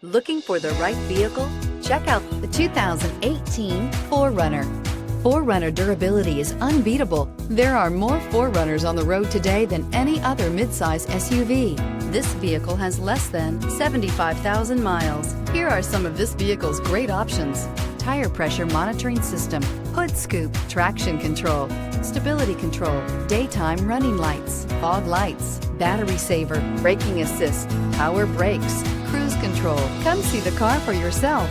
Looking for the right vehicle? Check out the 2018 4Runner. 4Runner durability is unbeatable. There are more 4Runners on the road today than any other midsize SUV. This vehicle has less than 75,000 miles. Here are some of this vehicle's great options: tire pressure monitoring system, hood scoop, traction control, stability control, daytime running lights, fog lights, battery saver, braking assist, power brakes, cruise control. Come see the car for yourself.